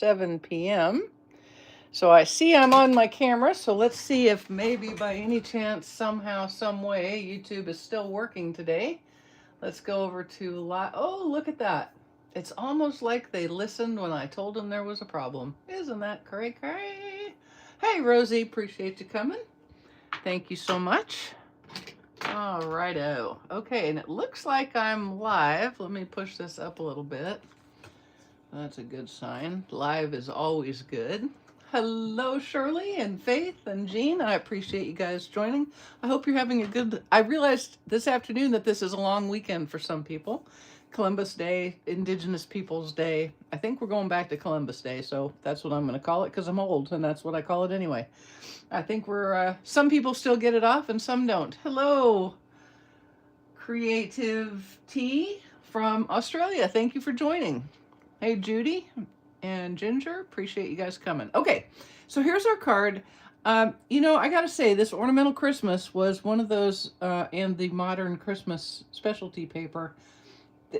7 p.m. So I see I'm on my camera, so let's see if maybe by any chance, somehow, some way, YouTube is still working today. Let's go over to live. Oh, look at that. It's almost like they listened when I told them there was a problem. Isn't that cray cray? Hey, Rosie, appreciate you coming. Thank you so much. All righto. Okay, and it looks like I'm live. Let me push this up a little bit. That's a good sign. Live is always good. Hello, Shirley and Faith and Jean. I appreciate you guys joining. I hope you're having a good... I realized this afternoon that this is a long weekend for some people. Columbus Day, Indigenous Peoples Day. I think we're going back to Columbus Day, so that's what I'm going to call it because I'm old, and that's what I call it anyway. I think we're... some people still get it off and some don't. Hello, Creative Tea from Australia. Thank you for joining. Hey, Judy and Ginger, appreciate you guys coming. Okay, so here's our card. You know, I gotta say, this Ornamental Christmas was one of those, and the Modern Christmas specialty paper.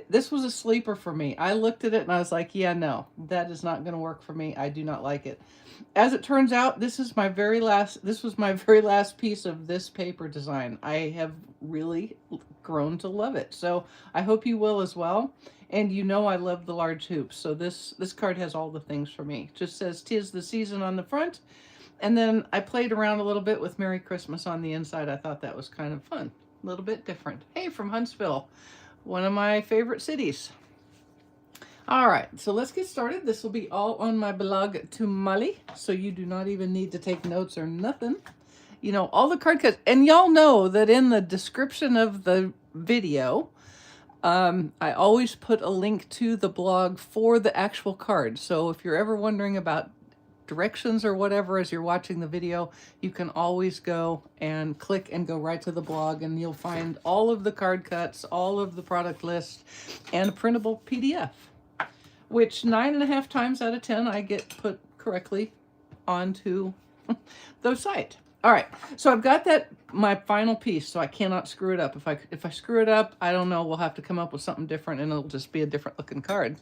This was a sleeper for me. I looked at it and I was like, yeah, no, that is not gonna work for me. I do not like it. As it turns out, this was my very last piece of this paper design. I have really grown to love it. So I hope you will as well. And you know I love the large hoops, so this card has all the things for me. Just says "'Tis the season" on the front, and then I played around a little bit with "Merry Christmas" on the inside. I thought that was kind of fun, a little bit different. Hey, from Huntsville, one of my favorite cities. All right, so let's get started. This will be all on my blog to Molly, so you do not even need to take notes or nothing. You know, all the card cuts, and y'all know that in the description of the video, I always put a link to the blog for the actual card. So if you're ever wondering about directions or whatever as you're watching the video, you can always go and click and go right to the blog, and you'll find all of the card cuts, all of the product list, and a printable PDF, which 9.5 times out of 10 I get put correctly onto the site. All right, so I've got that, my final piece, so I cannot screw it up. If I screw it up, I don't know, we'll have to come up with something different, and it'll just be a different looking card.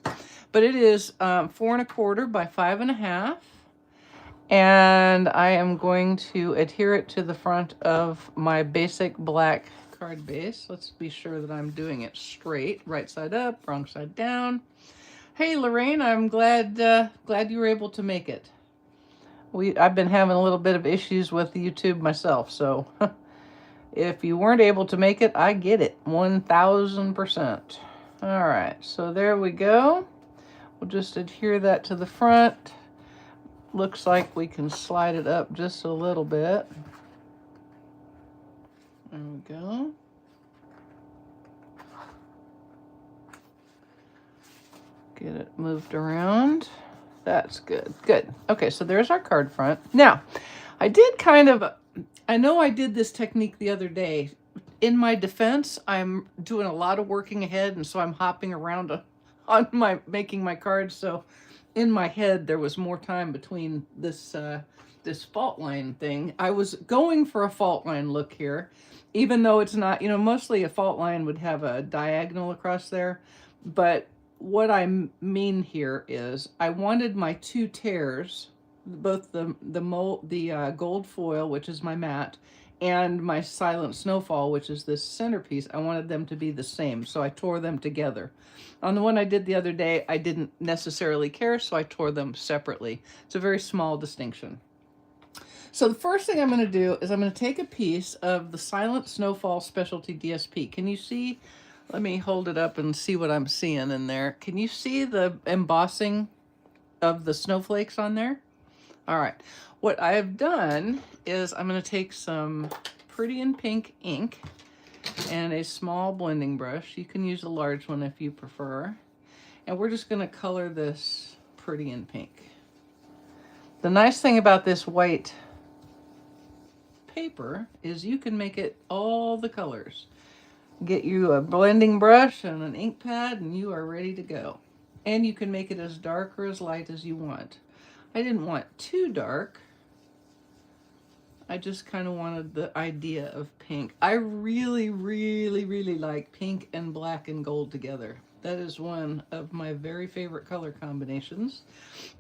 But it is 4 1/4 by 5.5, and I am going to adhere it to the front of my basic black card base. Let's be sure that I'm doing it straight, right side up, wrong side down. Hey, Lorraine, I'm glad you were able to make it. I've been having a little bit of issues with YouTube myself, so if you weren't able to make it, I get it, 1000%. All right, so there we go. We'll just adhere that to the front. Looks like we can slide it up just a little bit. There we go. Get it moved around. That's good. Good. Okay, so there's our card front. Now, I know I did this technique the other day. In my defense, I'm doing a lot of working ahead, and so I'm hopping around on making my cards. So in my head, there was more time between this fault line thing. I was going for a fault line look here, even though it's not, you know, mostly a fault line would have a diagonal across there, but what I mean here is I wanted my 2 tears, both the gold foil, which is my matte, and my Silent Snowfall, which is this centerpiece. I wanted them to be the same, so I tore them together. On the one I did the other day, I didn't necessarily care, so I tore them separately. It's a very small distinction. So the first thing I'm going to do is I'm going to take a piece of the Silent Snowfall Specialty DSP. Can you see? Let me hold it up and see what I'm seeing in there. Can you see the embossing of the snowflakes on there? All right. What I have done is I'm going to take some Pretty in Pink ink and a small blending brush. You can use a large one if you prefer. And we're just going to color this Pretty in Pink. The nice thing about this white paper is you can make it all the colors. Get you a blending brush and an ink pad, and you are ready to go. And you can make it as dark or as light as you want. I didn't want too dark. I just kind of wanted the idea of pink. I really, really, really like pink and black and gold together. That is one of my very favorite color combinations.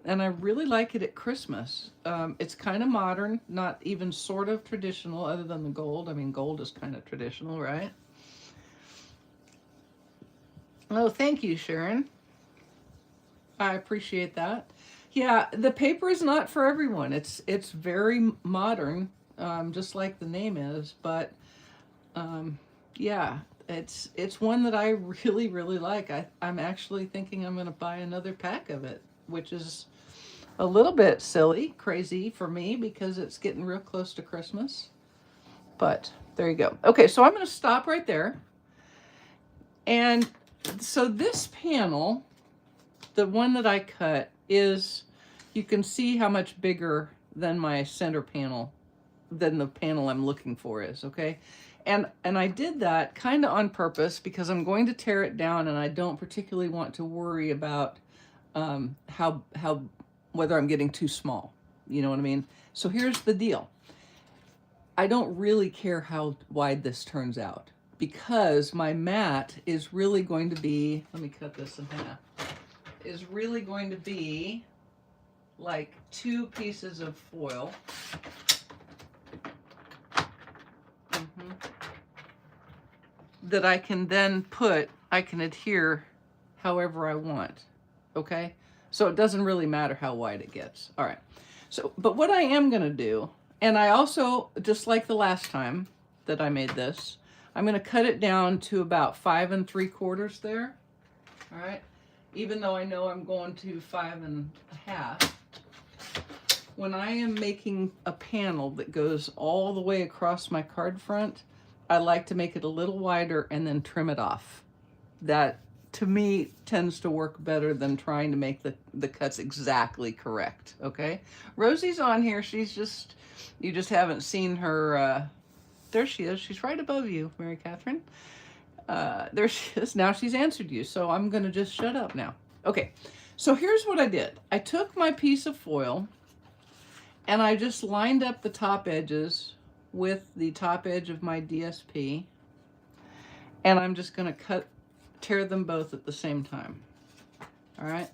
And I really like it at Christmas. It's kind of modern, not even sort of traditional other than the gold. I mean, gold is kind of traditional, right? Oh, thank you, Sharon. I appreciate that. Yeah, the paper is not for everyone. It's very modern, just like the name is. But yeah, it's one that I really like. I'm actually thinking I'm going to buy another pack of it, which is a little bit silly, crazy for me because it's getting real close to Christmas. But there you go. Okay, so I'm going to stop right there. And so this panel, the one that I cut, is, you can see how much bigger than my center panel, than the panel I'm looking for is, okay? And I did that kind of on purpose because I'm going to tear it down and I don't particularly want to worry about how whether I'm getting too small. You know what I mean? So here's the deal. I don't really care how wide this turns out because my mat is really going to be, let me cut this in half, is really going to be like 2 pieces of foil. That I can then I can adhere however I want, okay? So it doesn't really matter how wide it gets. All right, so, but what I am gonna do, and I also, just like the last time that I made this, I'm gonna cut it down to about 5 3/4 there, all right? Even though I know I'm going to 5 1/2, when I am making a panel that goes all the way across my card front, I like to make it a little wider and then trim it off. That, to me, tends to work better than trying to make the cuts exactly correct, okay? Rosie's on here. She's just, you just haven't seen her. There she is. She's right above you, Mary Catherine. There she is. Now she's answered you, so I'm going to just shut up now. Okay, so here's what I did. I took my piece of foil and I just lined up the top edges with the top edge of my DSP, and I'm just going to tear them both at the same time. All right,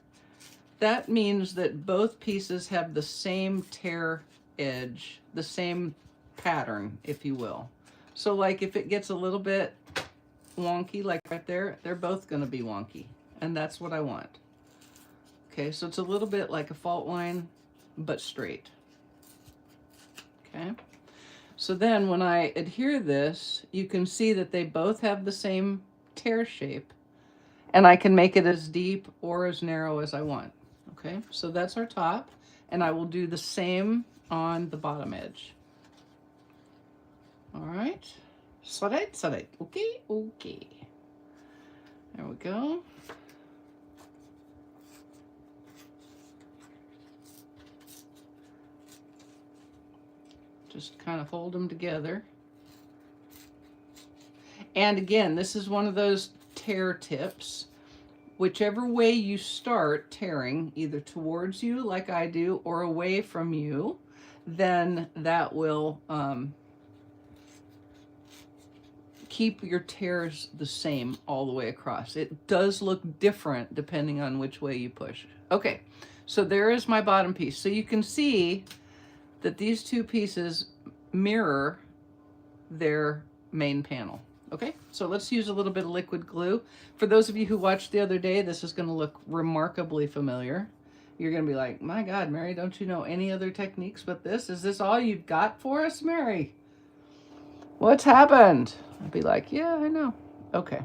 that means that both pieces have the same tear edge, the same pattern, if you will. So like if it gets a little bit wonky, like right there, they're both going to be wonky, and that's what I want. Okay, so it's a little bit like a fault line, but straight. Okay. So then when I adhere this, you can see that they both have the same tear shape, and I can make it as deep or as narrow as I want. Okay, so that's our top, and I will do the same on the bottom edge. All right, okay, okay. There we go. Just kind of hold them together. And again, this is one of those tear tips. Whichever way you start tearing, either towards you like I do or away from you, then that will keep your tears the same all the way across. It does look different depending on which way you push. Okay, so there is my bottom piece. So you can see that these 2 pieces mirror their main panel. Okay, so let's use a little bit of liquid glue. For those of you who watched the other day, this is going to look remarkably familiar. You're going to be like, my God, Mary, don't you know any other techniques but this? Is this all you've got for us, Mary? What's happened? I'd be like, yeah, I know. Okay,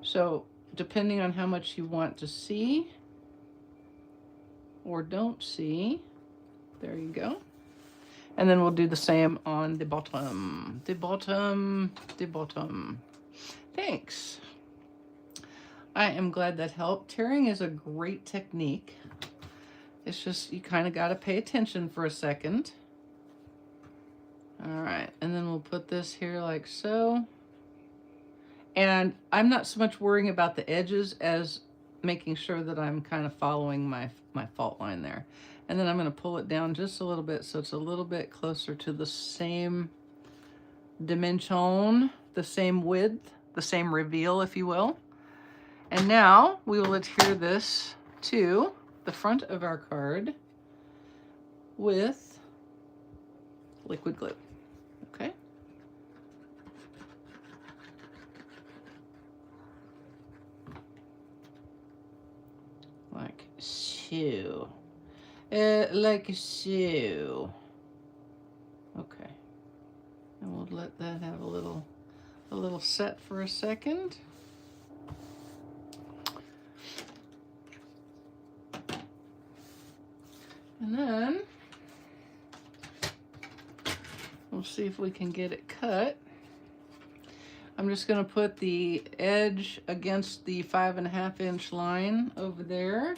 so depending on how much you want to see or don't see, there you go. And then we'll do the same on the bottom. The bottom. Thanks. I am glad that helped. Tearing is a great technique. It's just, you kind of got to pay attention for a second. All right, and then we'll put this here like so. And I'm not so much worrying about the edges as making sure that I'm kind of following my fault line there. And then I'm going to pull it down just a little bit so it's a little bit closer to the same dimension, the same width, the same reveal, if you will. And now we will adhere this to the front of our card with liquid glue, okay? Like so. Like so. Okay. And we'll let that have a little set for a second. And then we'll see if we can get it cut. I'm just going to put the edge against the 5.5 inch line over there.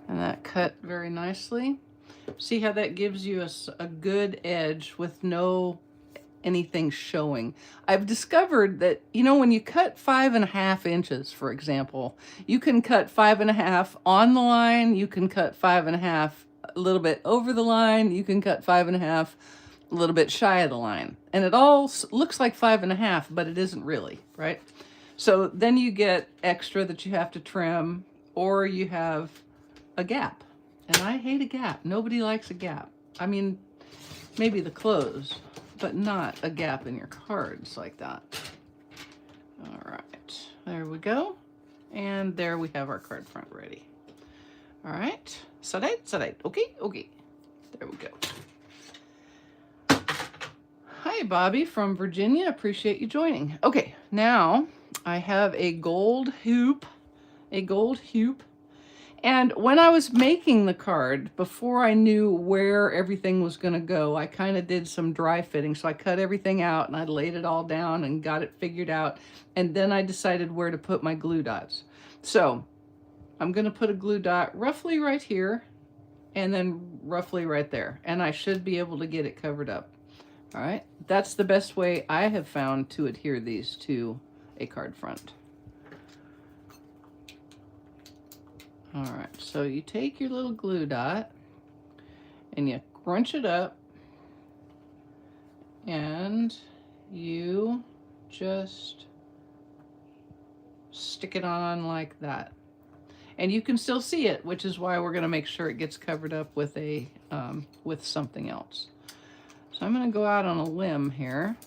And that cut very nicely. See how that gives you a good edge with no anything showing. I've discovered that, you know, when you cut 5.5 inches, for example, you can cut 5.5 on the line, you can cut 5.5 a little bit over the line, you can cut 5.5 a little bit shy of the line. And it all looks like 5.5, but it isn't really, right? So then you get extra that you have to trim, or you have a gap. And I hate a gap. Nobody likes a gap. I mean, maybe the clothes, but not a gap in your cards like that. All right, there we go. And there we have our card front ready. All right, side, okay. There we go. Hi, Bobby from Virginia, appreciate you joining. Okay, now I have a gold hoop. And when I was making the card, before I knew where everything was going to go, I kind of did some dry fitting. So I cut everything out and I laid it all down and got it figured out. And then I decided where to put my glue dots. So I'm going to put a glue dot roughly right here and then roughly right there. And I should be able to get it covered up. All right. That's the best way I have found to adhere these to a card front. All right, so you take your little glue dot and you crunch it up and you just stick it on like that. And you can still see it, which is why we're gonna make sure it gets covered up with a with something else. So I'm gonna go out on a limb here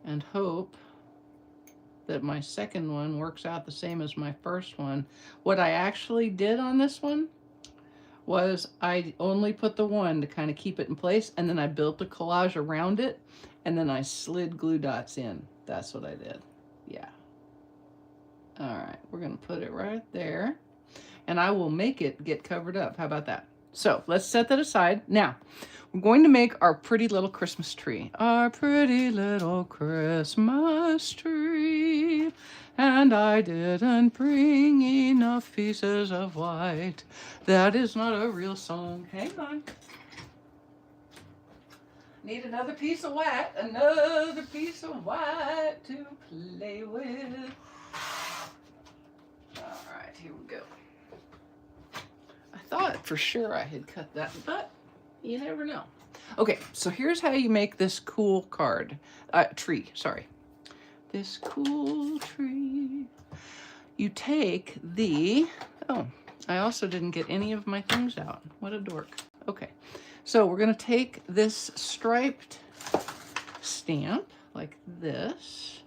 and hope that my second one works out the same as my first one. What I actually did on this one was I only put the one to kind of keep it in place, and then I built a collage around it, and then I slid glue dots in. That's what I did. Yeah. All right, we're gonna put it right there, and I will make it get covered up. How about that? So let's set that aside. Now, we're going to make our pretty little Christmas tree. Our pretty little Christmas tree. And I didn't bring enough pieces of white. That is not a real song. Hang on. Need another piece of white. Another piece of white to play with. All right, here we go. I thought for sure I had cut that, but you never know. Okay, so here's how you make this cool card. Tree, sorry. This cool tree. You take the, oh, I also didn't get any of my things out. What a dork. Okay, so we're gonna take this striped stamp like this.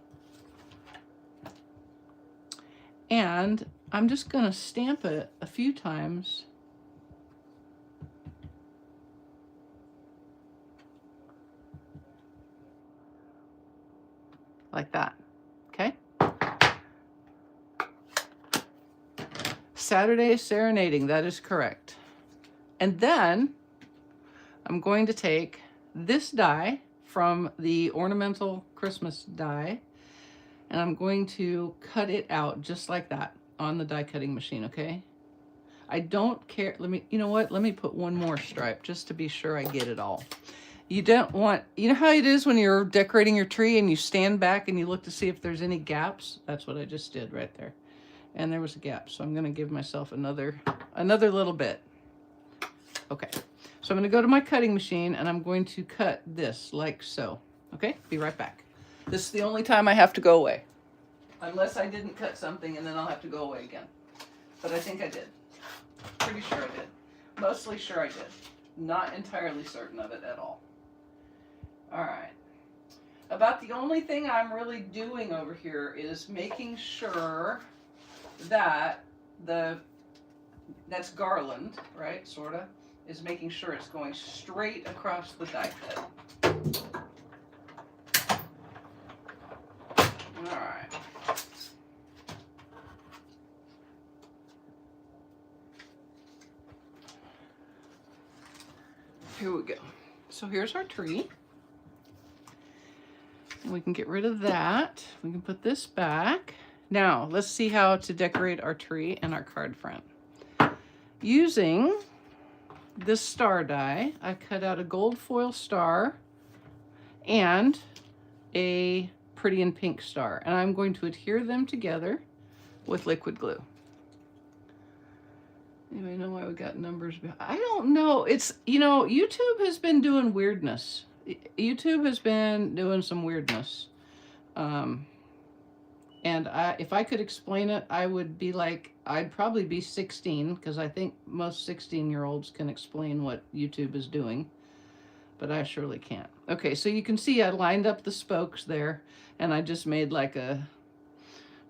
And I'm just gonna stamp it a few times. Like that, okay? Saturday Serenading, that is correct. And then I'm going to take this die from the Ornamental Christmas die, and I'm going to cut it out just like that on the die cutting machine, okay? I don't care, you know what? Let me put one more stripe just to be sure I get it all. You don't want, you know how it is when you're decorating your tree and you stand back and you look to see if there's any gaps? That's what I just did right there. And there was a gap, so I'm gonna give myself another little bit. Okay, So I'm going to go to my cutting machine and I'm going to cut this like so. Okay, be right back. This is the only time I have to go away. Unless I didn't cut something and then I'll have to go away again. But I think I did. Pretty sure I did. Mostly sure I did. Not entirely certain of it at all. Alright. About the only thing I'm really doing over here is making sure that that's garland, right, sorta, is making sure it's going straight across the die cut. Alright. Here we go. So here's our tree. We can get rid of that. We can put this back. Now, let's see how to decorate our tree and our card front. Using this star die, I cut out a gold foil star and a pretty and pink star. And I'm going to adhere them together with liquid glue. Anybody know why we got numbers behind? I don't know. It's, you know, YouTube has been doing weirdness. YouTube has been doing some weirdness. And if I could explain it, I would be like, I'd probably be 16, because I think most 16-year-olds can explain what YouTube is doing, but I surely can't. Okay, so you can see I lined up the spokes there, and I just made like a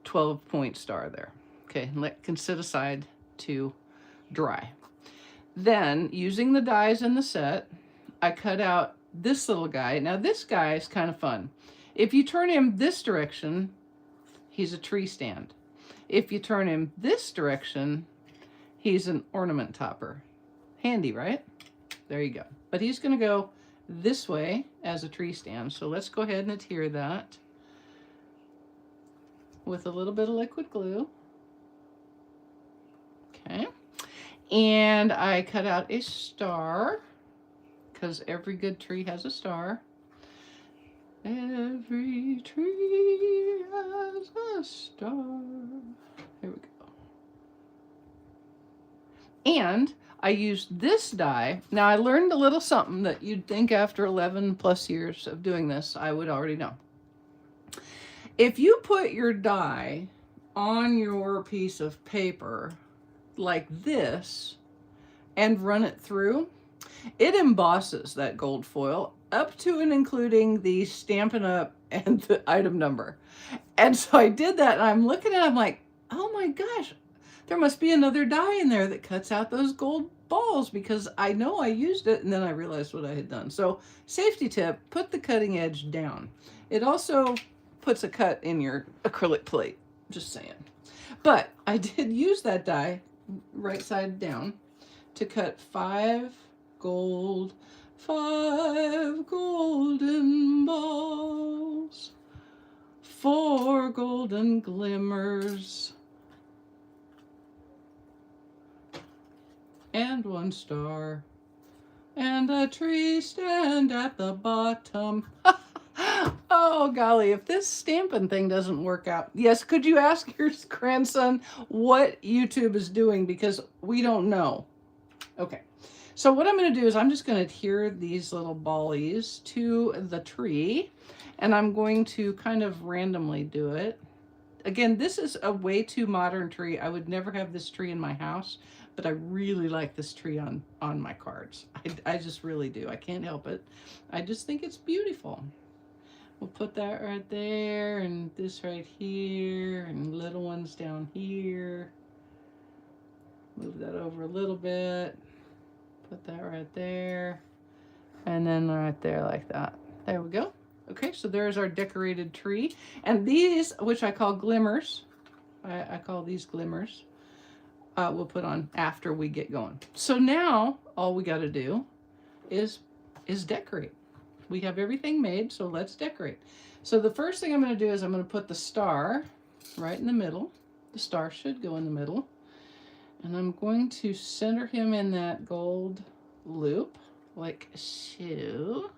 12-point star there. Okay, can sit aside to dry. Then, using the dies in the set, I cut out this little guy. Now this guy is kind of fun. If you turn him this direction, he's a tree stand. If you turn him this direction, he's an ornament topper. Handy, right? There you go. But he's going to go this way as a tree stand. So let's go ahead and adhere that with a little bit of liquid glue. Okay. And I cut out a star, because every good tree has a star. Every tree has a star. Here we go. And I used this die. Now I learned a little something that you'd think after 11 plus years of doing this, I would already know. If you put your die on your piece of paper like this and run it through, it embosses that gold foil up to and including the Stampin' Up and the item number. And so I did that, and I'm looking at it, I'm like, oh my gosh, there must be another die in there that cuts out those gold balls, because I know I used it, and then I realized what I had done. So safety tip, put the cutting edge down. It also puts a cut in your acrylic plate, just saying. But I did use that die right side down to cut 5 golden balls, 4 golden glimmers, and 1 star, and a tree stand at the bottom. Oh golly, if this Stampin' thing doesn't work out. Yes, could you ask your grandson what YouTube is doing, because we don't know. Okay, so what I'm going to do is I'm just going to adhere these little ballies to the tree, and I'm going to kind of randomly do it. Again, this is a way too modern tree. I would never have this tree in my house, but I really like this tree on my cards. I just really do. I can't help it. I just think it's beautiful. We'll put that right there, and this right here, and little ones down here. Move that over a little bit. Put that right there. And then right there like that. There we go. Okay, so there's our decorated tree. And these, which I call glimmers, I call these glimmers, we'll put on after we get going. So now all we got to do is decorate. We have everything made, so let's decorate. So the first thing I'm going to do is I'm going to put the star right in the middle. The star should go in the middle. And I'm going to center him in that gold loop, like so.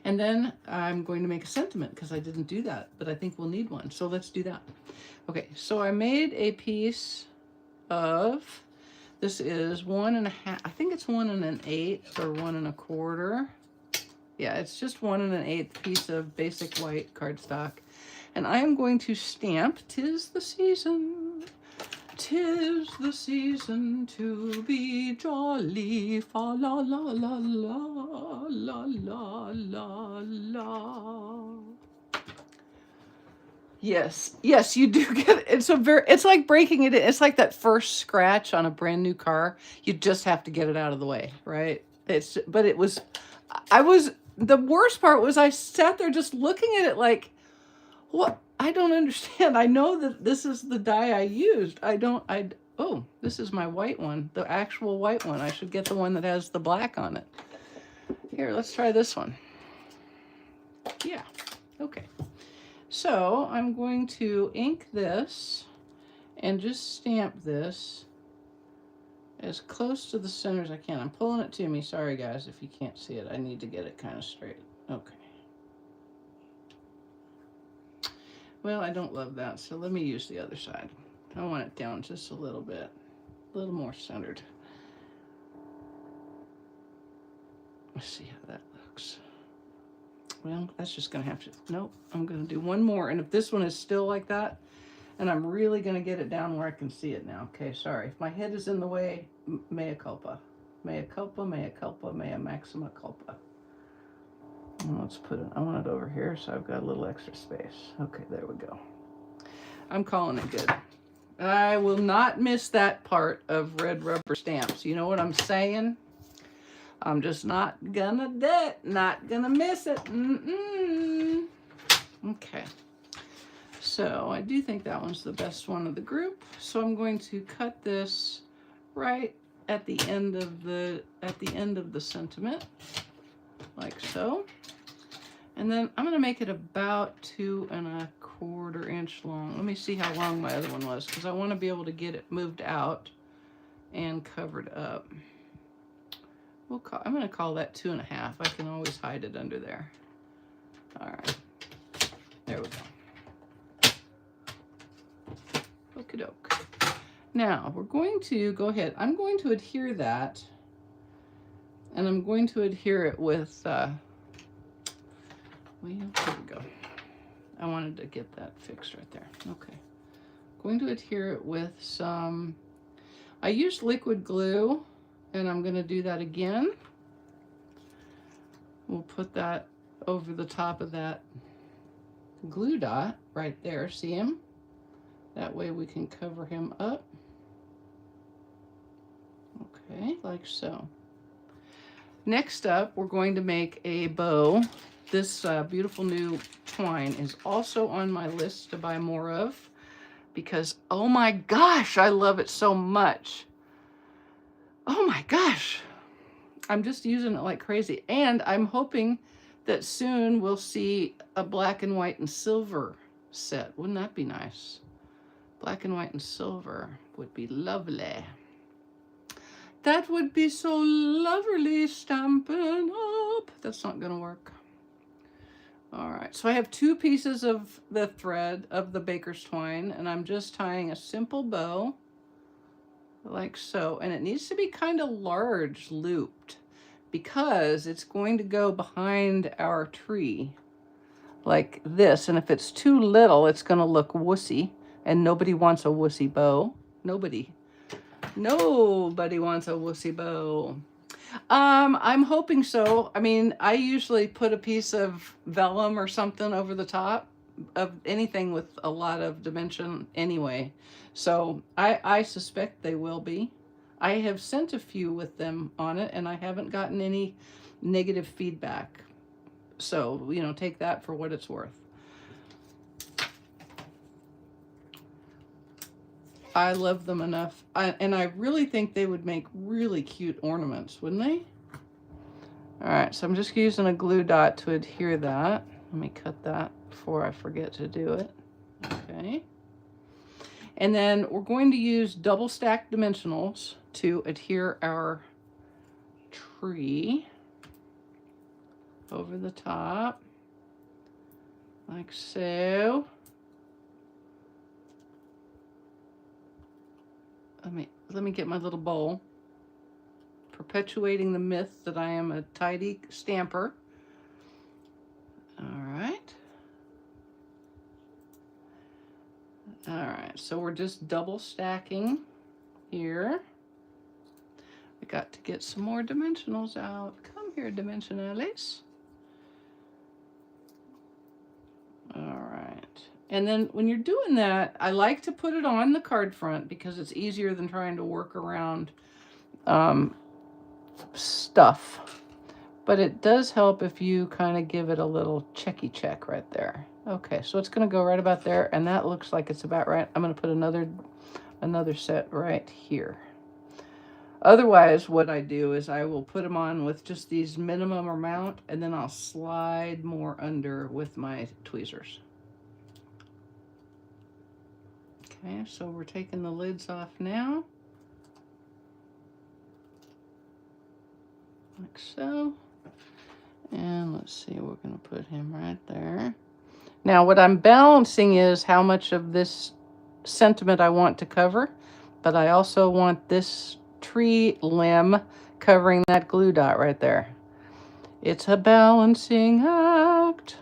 And then I'm going to make a sentiment, because I didn't do that, but I think we'll need one. So let's do that. Okay, so I made a piece of This is 1.5, I think it's 1 1/8 or 1 1/4. Yeah, it's just 1 1/8 piece of basic white cardstock. And I am going to stamp "'Tis the season, 'tis the season to be jolly, fa la la la la la la la la." Yes, yes, you do get it. It's like breaking it in. It's like that first scratch on a brand new car. You just have to get it out of the way, right? But it was, the worst part was I sat there just looking at it like, what? I don't understand. I know that this is the die I used. Oh, this is my white one, the actual white one. I should get the one that has the black on it. Here, let's try this one. Yeah, okay. So I'm going to ink this and just stamp this as close to the center as I can. I'm pulling it to me. Sorry guys if you can't see it. I need to get it kind of straight. Okay. Well, I don't love that, so let me use the other side. I want it down just a little bit, a little more centered. Let's see how that looks. Well, that's just gonna have to, nope, I'm gonna do one more. And if this one is still like that, and I'm really gonna get it down where I can see it now. Okay, sorry. If my head is in the way, mea culpa. Mea culpa, mea culpa, mea maxima culpa. And let's put it, I want it over here so I've got a little extra space. Okay, there we go. I'm calling it good. I will not miss that part of red rubber stamps. You know what I'm saying? I'm just not gonna do it. Not gonna miss it. Okay. So I do think that one's the best one of the group. So I'm going to cut this right at the end of the sentiment, like so. And then I'm gonna make it about 2 1/4 inch long. Let me see how long my other one was, because I want to be able to get it moved out and covered up. I'm going to call that 2 1/2. I can always hide it under there. All right, there we go. Okie doke. Now we're going to go ahead. I'm going to adhere that, and I'm going to adhere it with, well, here we go. I wanted to get that fixed right there. Okay. Going to adhere it with some, I used liquid glue, and I'm going to do that again. We'll put that over the top of that glue dot right there. See him? That way we can cover him up. Okay, like so. Next up, we're going to make a bow. This beautiful new twine is also on my list to buy more of, because, oh my gosh, I love it so much. Oh my gosh. I'm just using it like crazy. And I'm hoping that soon we'll see a black and white and silver set. Wouldn't that be nice? Black and white and silver would be lovely. That would be so lovely. Stampin' Up. That's not gonna work. All right, so I have 2 pieces of the thread of the baker's twine, and I'm just tying a simple bow like so, and it needs to be kind of large looped because it's going to go behind our tree like this, and if it's too little, it's going to look wussy, and nobody wants a wussy bow. Nobody wants a wussy bow. I'm hoping so. I mean, I usually put a piece of vellum or something over the top of anything with a lot of dimension anyway. So I suspect they will be. I have sent a few with them on it, and I haven't gotten any negative feedback. So, you know, take that for what it's worth. I love them enough. And I really think they would make really cute ornaments, wouldn't they? All right, so I'm just using a glue dot to adhere that. Let me cut that before I forget to do it. Okay. And then we're going to use double stacked dimensionals to adhere our tree over the top, like so. let me get my little bowl. Perpetuating the myth that I am a tidy stamper. All right. All right, so we're just double stacking here. We got to get some more dimensionals out. Come here, dimensionales. All right. And then when you're doing that, I like to put it on the card front because it's easier than trying to work around stuff. But it does help if you kind of give it a little checky check right there. Okay, so it's going to go right about there, and that looks like it's about right. I'm going to put another set right here. Otherwise, what I do is I will put them on with just these minimum amount, and then I'll slide more under with my tweezers. Okay, so we're taking the lids off now. Like so. And let's see, we're going to put him right there. Now, what I'm balancing is how much of this sentiment I want to cover, but I also want this tree limb covering that glue dot right there. It's a balancing act.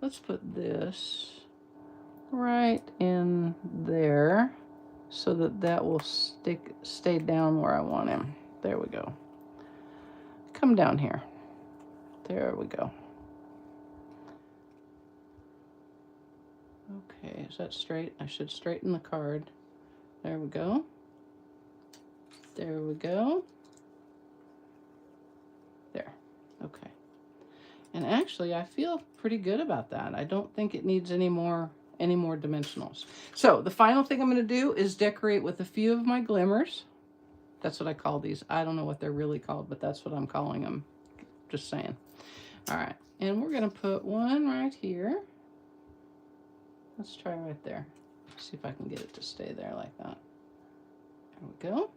Let's put this right in there so that that will stay down where I want him. There we go. Come down here. There we go. Okay, is that straight? I should straighten the card. There we go. There we go. There. Okay. And actually, I feel pretty good about that. I don't think it needs any more dimensionals. So the final thing I'm going to do is decorate with a few of my glimmers. That's what I call these. I don't know what they're really called, but that's what I'm calling them. Just saying. All right. And we're going to put one right here. Let's try right there. See if I can get it to stay there like that. There we go.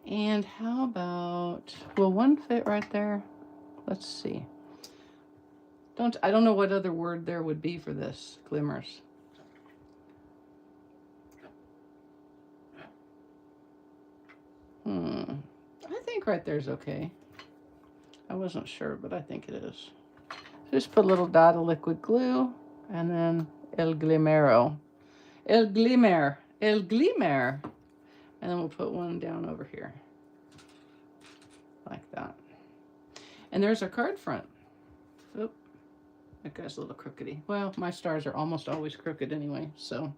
And how about, will one fit right there? Let's see. I don't know what other word there would be for this. Glimmers. I think right there's okay. I wasn't sure, but I think it is. Just put a little dot of liquid glue, and then el glimero. El glimmer. El glimmer. And then we'll put one down over here. Like that. And there's our card front. Oop. That guy's a little crookedy. Well, my stars are almost always crooked anyway, so,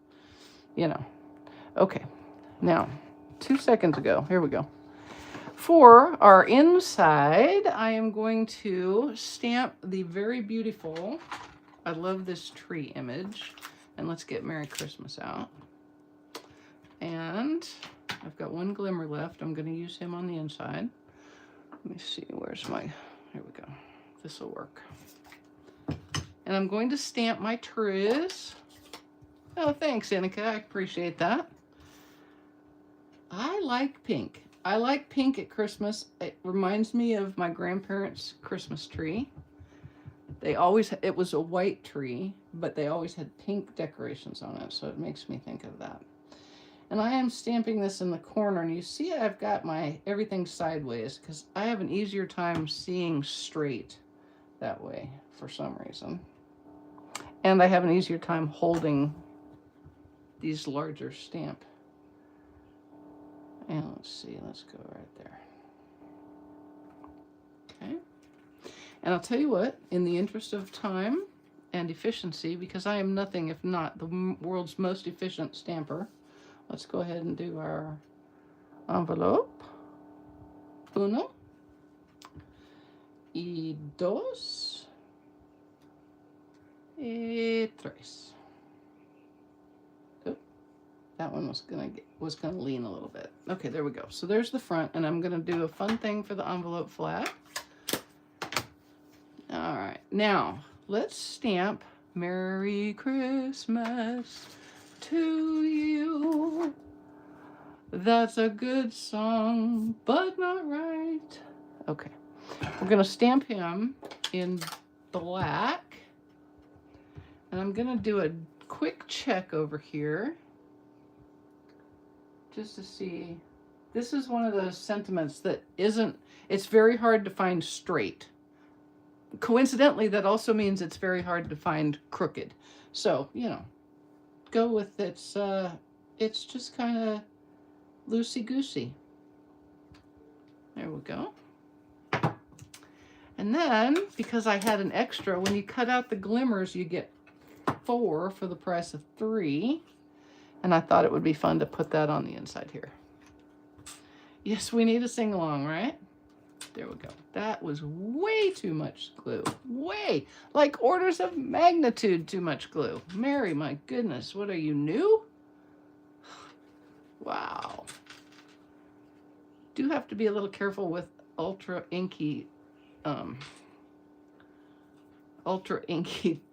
you know. Okay. Now, 2 seconds ago, here we go. For our inside, I am going to stamp the very beautiful, I love this tree image. And let's get Merry Christmas out. And I've got one glimmer left. I'm going to use him on the inside. Let me see, where's my, here we go. This will work. And I'm going to stamp my trees. Oh, thanks, Annika. I appreciate that. I like pink. I like pink at Christmas. It reminds me of my grandparents' Christmas tree. They always, it was a white tree, but they always had pink decorations on it, so it makes me think of that. And I am stamping this in the corner, and you see I've got my everything sideways because I have an easier time seeing straight that way for some reason. And I have an easier time holding these larger stamp. And let's see, let's go right there. Okay. And I'll tell you what, in the interest of time and efficiency, because I am nothing if not the world's most efficient stamper, let's go ahead and do our envelope. Uno. Y dos. Y tres. Oh, that one was gonna lean a little bit. Okay, there we go. So there's the front, and I'm gonna do a fun thing for the envelope flap. All right, now let's stamp Merry Christmas to you. That's a good song, but not right. Okay, we're gonna stamp him in black, and I'm gonna do a quick check over here just to see. This is one of those sentiments that isn't, it's very hard to find straight. Coincidentally, that also means it's very hard to find crooked. So, you know, go with it's just kind of loosey-goosey. There we go. And then, because I had an extra, when you cut out the glimmers, you get 4 for the price of 3. And I thought it would be fun to put that on the inside here. Yes, we need a sing-along, right? There we go. That was way too much glue. Way. Like orders of magnitude too much glue. Mary, my goodness. What are you, new? Wow. Do have to be a little careful with ultra inky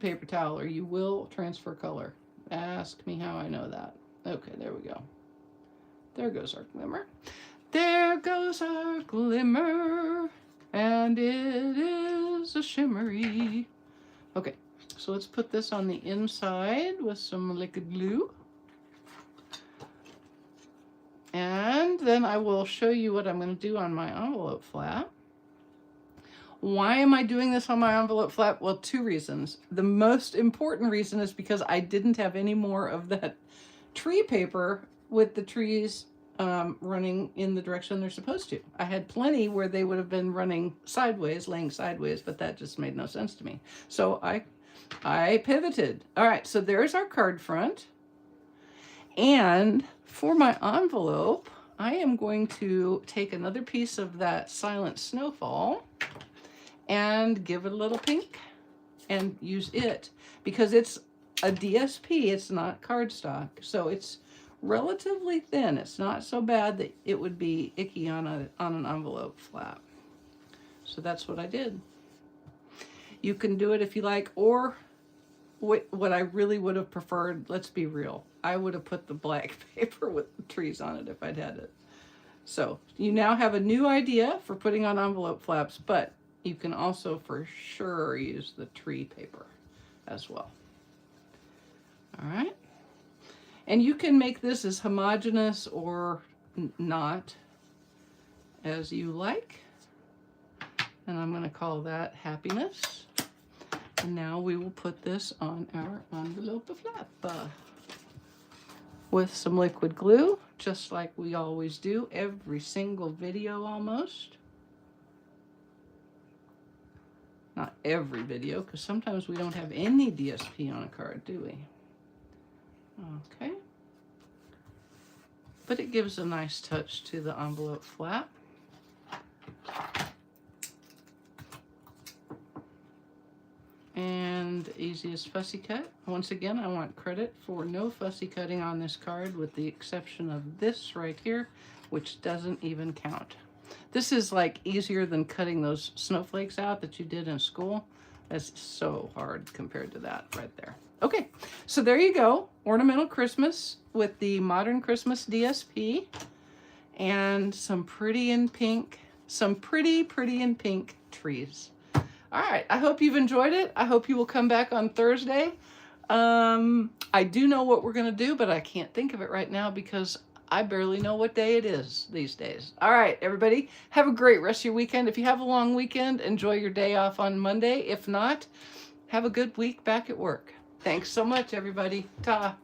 paper towel, or you will transfer color. Ask me how I know that. Okay, there we go. There goes our glimmer. There goes our glimmer, and it is a shimmery. Okay, so let's put this on the inside with some liquid glue. And then I will show you what I'm going to do on my envelope flap. Why am I doing this on my envelope flap? Well, 2 reasons. The most important reason is because I didn't have any more of that tree paper with the trees running in the direction they're supposed to. I had plenty where they would have been running sideways, laying sideways, but that just made no sense to me. So I pivoted. All right, so there's our card front. And for my envelope, I am going to take another piece of that Silent Snowfall and give it a little pink and use it because it's a DSP, it's not cardstock, so it's relatively thin. It's not so bad that it would be icky on an envelope flap. So that's what I did. You can do it if you like, or what I really would have preferred, let's be real, I would have put the black paper with the trees on it if I'd had it. So you now have a new idea for putting on envelope flaps, but you can also for sure use the tree paper as well. All right. And you can make this as homogeneous or not as you like. And I'm going to call that happiness. And now we will put this on our envelope flap with some liquid glue, just like we always do every single video almost. Not every video, because sometimes we don't have any DSP on a card, do we? Okay. But it gives a nice touch to the envelope flap. And easiest fussy cut. Once again, I want credit for no fussy cutting on this card with the exception of this right here, which doesn't even count. This is like easier than cutting those snowflakes out that you did in school. That's so hard compared to that right there. Okay, so there you go. Ornamental Christmas with the Modern Christmas DSP and some pretty in pink, some pretty in pink trees. All right, I hope you've enjoyed it. I hope you will come back on Thursday. I do know what we're gonna do, but I can't think of it right now because I barely know what day it is these days. All right, everybody, have a great rest of your weekend. If you have a long weekend, enjoy your day off on Monday. If not, have a good week back at work. Thanks so much, everybody. Ta.